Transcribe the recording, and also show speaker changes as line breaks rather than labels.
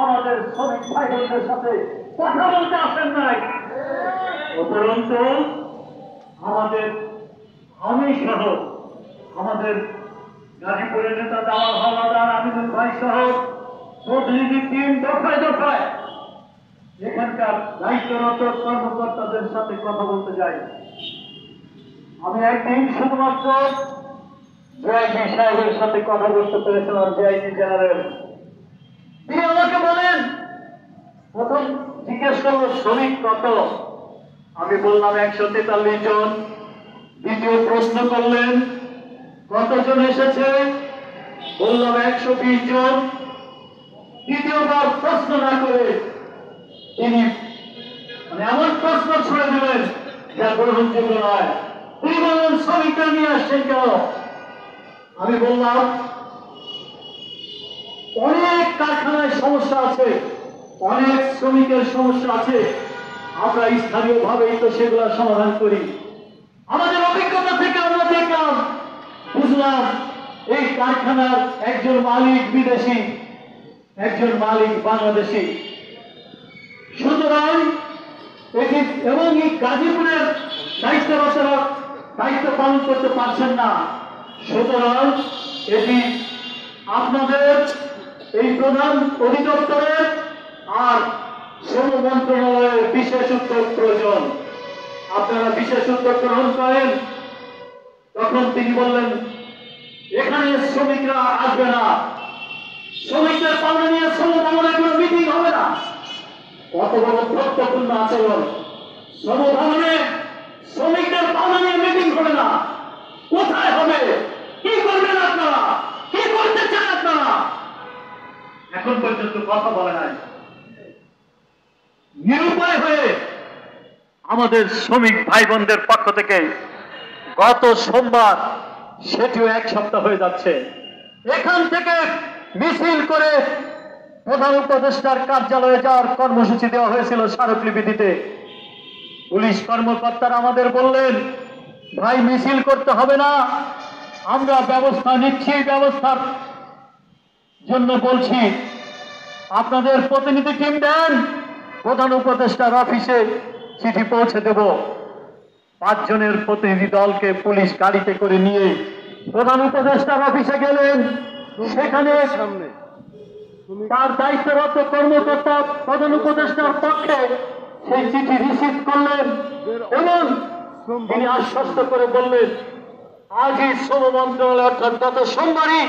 আমাদের শ্রমিক ভাই বোনদের সাথে কথা বলতে আসেন নাই। উপরন্তু আমাদের আমি সহ আমাদের গাজীপুরের নেতা জামাল হাওলাদার, আমিনুল ভাই সহ প্রতিনিধি টিম দফায় দফায় এখানকার দায়িত্বরত কর্মকর্তাদের সাথে কথা বলতে যাই। আমি একদিন শুধুমাত্র জেআইজি সাহেবের সাথে কথা বলতে পেরেছিলাম, জেআইজি জেনারেল। তিনি আমাকে বলেন, প্রথম জিজ্ঞেস করলো শ্রমিক কত, আমি বললাম 143 জন। দ্বিতীয় প্রশ্ন করলেন কতজন এসেছে, বললাম 120 জন। দ্বিতীয়বার প্রশ্ন না করে তিনি এমন প্রশ্ন ছুড়ে দিলেন যা গ্রহণযোগ্য নয়। তিনি বললেন শ্রমিকরা নিয়ে আসছেন কেন? আমি বললাম অনেক কারখানায় সমস্যা আছে, অনেক শ্রমিকের সমস্যা আছে, আমরা স্থানীয়ভাবেই তো সেগুলো সমাধান করি। আমাদের অভিজ্ঞতা থেকে আমরা দেখলাম, বুঝলাম এই কারখানার একজন মালিক বিদেশি, একজন মালিক বাংলাদেশি। সুতরাং এটি এবং এই গাজীপুরের দায়িত্বরতরা দায়িত্ব পালন করতে পারছেন না। সুতরাং এটি আপনাদের এই প্রধান অধিদপ্তরের আর শ্রম মন্ত্রণালয়ের বিশেষ উদ্যোগ প্রয়োজন। আপনারা বিশেষ উদ্যোগ গ্রহণ করেন। তখন তিনি বললেন এখানে শ্রমিকরা আসবে না, শ্রমিকদের পাওনা নিয়ে শ্রম ভবনে কোনো মিটিং হবে না। কত বড় তথ্যপূর্ণ আচরণ! শ্রম ভবনে শ্রমিকদের পাওনা নিয়ে মিটিং হবে না, কোথায় হবে? কি করবেন আপনারা? কি করতে চান আপনারা? এখন পর্যন্ত কথা বলে নাই। নিরুপায় হয়ে আমাদের শ্রমিক ভাই বোনদের পক্ষ থেকে গত সোমবার, সেটিও 1 সপ্তাহ হয়ে যাচ্ছে, এখান থেকে মিছিল করে প্রধান উপদেষ্টার কার্যালয়ে যাওয়ার কর্মসূচি দেওয়া হয়েছিল স্মারকলিপি দিতে। পুলিশ কর্মকর্তারা আমাদের বললেন ভাই মিছিল করতে হবে না, আমরা ব্যবস্থা নিচ্ছি, ব্যবস্থার জন্য বলছি, আপনাদের প্রতিনিধি টিম দেন, প্রধান উপদেষ্টার অফিসে চিঠি পৌঁছে দেব। 5 জনের প্রতিনিধি দলকে পুলিশ গাড়িতে করে নিয়ে প্রধান উপদেষ্টার অফিসে গেলেন। সেখানে তার দায়িত্বরত কর্মকর্তা প্রধান উপদেষ্টার পক্ষে সেই চিঠি রিসিভ করলেন এবং তিনি আশ্বস্ত করে বললেন আজই শ্রম মন্ত্রণালয় অর্থাৎ গত সোমবারই